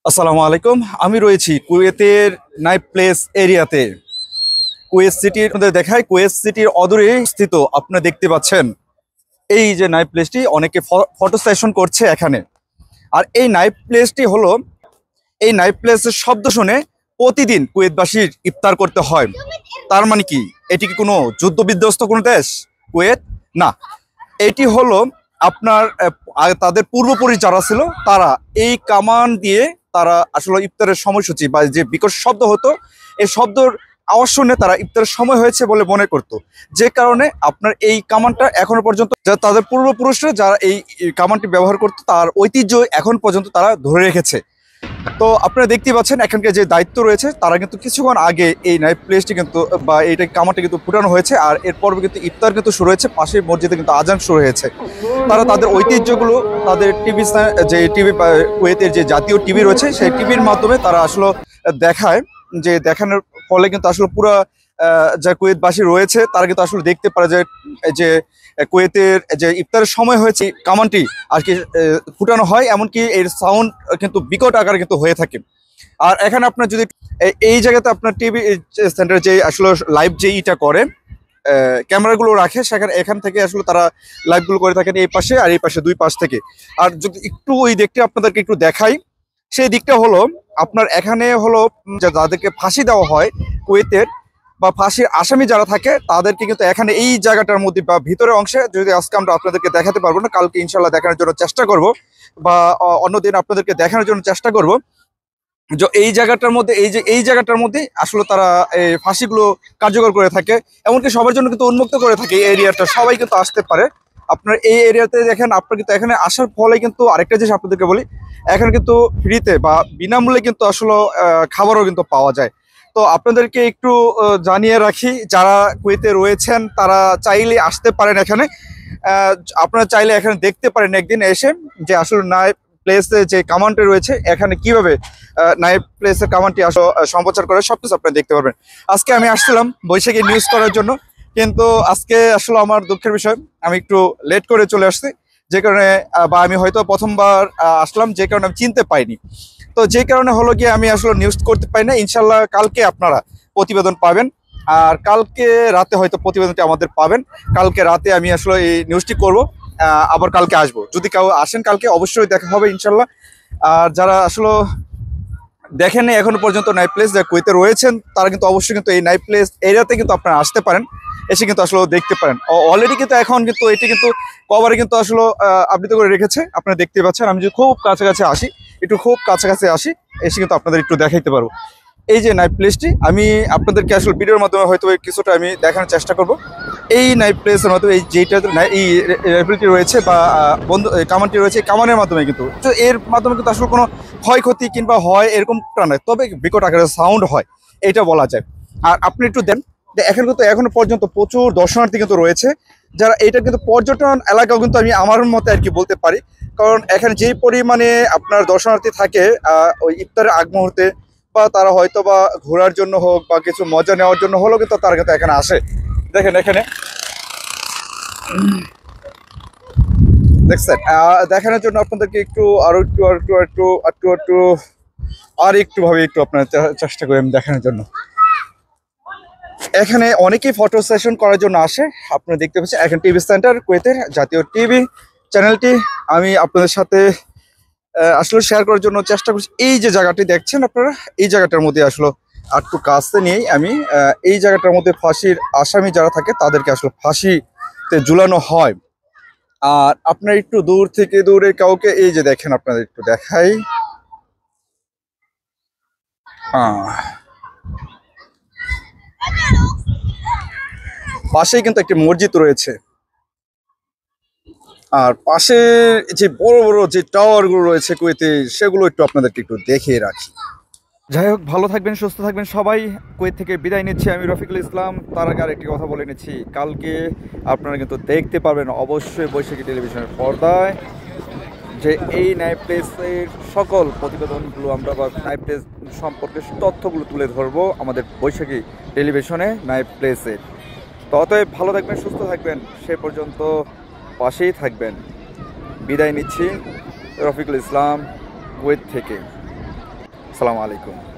আসসালামু আলাইকুম। আমি রয়েছি কুয়েতের নাইট প্লেস এরিয়াতে। কুয়েত সিটির মধ্যে দেখায়, কুয়েত সিটির অদূরে স্থিত আপনারা দেখতে পাচ্ছেন এই যে নাইট প্লেসটি, অনেকে ফটো সেশন করছে এখানে। আর এই নাইট প্লেসটি হলো, এই নাইট প্লেসের শব্দ শুনে প্রতিদিন কুয়েতবাসীর ইফতার করতে হয়। তার মানে কি, এটি কি কোনো যুদ্ধ বিধ্বস্ত কোনো দেশ কুয়েত? না, এটি হলো আপনার তাদের পূর্বপুরুষ যারা ছিল তারা এই কামান দিয়ে তারা আসলে ইফতারের সময়সূচি বা যে বিকট শব্দ হতো, এই শব্দর আওয়াজ শুনে তারা ইফতারের সময় হয়েছে বলে মনে করত। যে কারণে আপনার এই কামানটা এখনো পর্যন্ত তাদের পূর্বপুরুষরা যারা এই কামানটি ব্যবহার করতো তার ঐতিহ্য এখন পর্যন্ত তারা ধরে রেখেছে। তো আপনারা দেখতেই পাচ্ছেন এখানকার যে দায়িত্ব রয়েছে তারা কিন্তু কিছুক্ষণ আগে এই নাইট প্লেসটি কিন্তু বা এইটা কামারটি কিন্তু ফুটানো হয়েছে। আর এরপর কিন্তু ইফতার কিন্তু শুরু হয়েছে, পাশের মসজিদে কিন্তু আজান শুরু হয়েছে। তারা তাদের ঐতিহ্যগুলো তাদের টিভি, যে টিভি কুয়েতের যে জাতীয় টিভি রয়েছে সেই টিভির মাধ্যমে তারা আসলে দেখায়। যে দেখানোর ফলে কিন্তু আসলে পুরো যা কুয়েতবাসী রয়েছে তারা কিন্তু আসলে দেখতে পারে যে কুয়েতের যে ইফতারের সময় হয়েছে কামানটি আর কি ফুটানো হয়, এমনকি এর সাউন্ড কিন্তু বিকট আকারে কিন্তু হয়ে থাকে। আর এখানে আপনার যদি এই জায়গাতে আপনার টিভি সেন্টার যে আসলে লাইভ যে ইটা করে ক্যামেরাগুলো রাখে, সেখানে এখান থেকে আসলে তারা লাইভগুলো করে থাকেন এই পাশে আর এই পাশে, দুই পাশ থেকে। আর যদি একটু ওই দিকটা আপনাদেরকে একটু দেখাই, সেই দিকটা হলো আপনার এখানে হলো যাদেরকে ফাঁসি দেওয়া হয় কুয়েতের বা ফাঁসির আসামি যারা থাকে তাদেরকে কিন্তু এখানে এই জায়গাটার মধ্যে বা ভিতরের অংশে, যদি আজকে আমরা আপনাদেরকে দেখাতে পারবো না, কালকে ইনশাল্লাহ দেখানোর জন্য চেষ্টা করব বা অন্যদিন আপনাদেরকে দেখানোর জন্য চেষ্টা করব। যে এই জায়গাটার মধ্যে, এই জায়গাটার মধ্যে আসলে তারা এই ফাঁসিগুলো কার্যকর করে থাকে, এমনকি সবার জন্য কিন্তু উন্মুক্ত করে থাকে। এই এরিয়াটা সবাই কিন্তু আসতে পারে। আপনার এই এরিয়াতে দেখেন, আপনার কিন্তু এখানে আসার ফলে কিন্তু আরেকটা জিনিস আপনাদেরকে বলি, এখানে কিন্তু ফ্রিতে বা বিনামূল্যে কিন্তু আসলে খাবারও কিন্তু পাওয়া যায়। তো আপনাদেরকে একটু জানিয়ে রাখি, যারা কুয়েতে রয়েছেন তারা চাইলে আসতে পারেন এখানে। আপনারা চাইলে এখানে দেখতে পারেন একদিন এসে যে আসলে নাইট প্লেসে যে কামানটি রয়েছে এখানে কিভাবে নাইট প্লেসের কামানটি আসলে সম্প্রচার করে, সবকিছু আপনারা দেখতে পারবেন। আজকে আমি আসছিলাম বৈশাখী নিউজ করার জন্য, কিন্তু আজকে আসলে আমার দুঃখের বিষয় আমি একটু লেট করে চলে আসছি, যে কারণে বা আমি হয়তো প্রথমবার আসলাম, যে কারণে আমি চিনতে পাইনি। তো যে কারণে হলো গিয়ে আমি আসলে নিউজ করতে পারি না। ইনশাল্লাহ কালকে আপনারা প্রতিবেদন পাবেন, আর কালকে রাতে হয়তো প্রতিবেদনটি আমাদের পাবেন। কালকে রাতে আমি আসলে এই নিউজটি করব, আবার কালকে আসবো। যদি কেউ আসেন কালকে অবশ্যই দেখা হবে ইনশাল্লাহ। আর যারা আসলে দেখেন এখনো পর্যন্ত নাইট প্লেস যারা কুয়েতে রয়েছেন তারা কিন্তু অবশ্যই কিন্তু এই নাইট প্লেস এরিয়াতে কিন্তু আপনারা আসতে পারেন, এসে কিন্তু আসলে দেখতে পারেন। অলরেডি কিন্তু এখন কিন্তু এটি কিন্তু কভারে কিন্তু আসলে আবৃত করে রেখেছে, আপনারা দেখতে পাচ্ছেন। আমি যদি খুব কাছাকাছি আসি, একটু খুব কাছাকাছি আসি, এসে কিন্তু আপনাদের একটু দেখাইতে পারবো এই যে নাইট প্লেসটি। আমি আপনাদেরকে আসলে ভিডিওর মাধ্যমে হয়তো কিছুটা আমি দেখানোর চেষ্টা করব। এই নাইট প্লেসের মাধ্যমে এই যেটা এই রেফিলটি রয়েছে বা বন্ধু কামানটি রয়েছে, কামানের মাধ্যমে কিন্তু, তো এর মাধ্যমে কিন্তু আসলে কোনো ক্ষয়ক্ষতি কিংবা হয় এরকমটা নয়, তবে বিকট আকারে সাউন্ড হয় এটা বলা যায়। আর আপনি একটু দেন যে এখানে কিন্তু এখনো পর্যন্ত প্রচুর দর্শনার্থী কিন্তু রয়েছে, যারা এটা কিন্তু পর্যটন এলাকাও কিন্তু আমি আমার মতে আর কি বলতে পারি। কারণ এখানে যেই পরিমাণে আপনার দর্শনার্থী থাকে ওই ইফতারের আগ মুহূর্তে, বা তারা হয়তো বা ঘোরার জন্য হোক বা কিছু মজা নেওয়ার জন্য হলো, কিন্তু তারা কিন্তু এখানে আসে। দেখেন এখানে দেখছেন, দেখানোর জন্য আপনাদেরকে একটু আরো একটু ভাবে একটু আপনার চেষ্টা করি আমি দেখানোর জন্য। এখানে অনেকেই ফটো সেশন করার জন্য আসে। আপনারা দেখতে পাচ্ছেন এখন টিভি সেন্টার, কুয়েতের জাতীয় টিভি চ্যানেলটি আমি আপনাদের সাথে আসলে শেয়ার করার জন্য চেষ্টা করছি। এই যে জায়গাটি দেখছেন আপনারা, এই জায়গাটার মধ্যে আসলে একটু কাছে নিয়েই আমি এই জায়গাটার মধ্যে ফাঁসির আসামি যারা থাকে তাদেরকে আসলে ফাঁসিতে ঝুলানো হয়। আর আপনার একটু দূর থেকে দূরে কাউকে, এই যে দেখেন আপনাদের একটু দেখাই, পাশেই কিন্তু একটি মসজিদ রয়েছে। আর পাশে যে বড় বড় যে টাওয়ার গুলো রয়েছে কুয়েতে, সেগুলো একটু আপনাদেরকে একটু দেখিয়ে রাখি। যাই হোক, ভালো থাকবেন, সুস্থ থাকবেন সবাই। কুয়েত থেকে বিদায় নিচ্ছি আমি, রফিকুল ইসলাম। তার আগে আরেকটি কথা বলে নিচ্ছি, কালকে আপনারা কিন্তু দেখতে পারবেন অবশ্যই বৈশাখী টেলিভিশনের পর্দায় যে এই নাইট প্লেসের সকল প্রতিবেদনগুলো আমরা বা নাইট প্লেস সম্পর্কে তথ্যগুলো তুলে ধরবো আমাদের বৈশাখী টেলিভিশনে নাইট প্লেসে। তো অতএব ভালো থাকবেন, সুস্থ থাকবেন, সে পর্যন্ত পাশেই থাকবেন। বিদায় নিচ্ছি, রফিকুল ইসলাম, কুয়েত থেকে। সালাম আলাইকুম।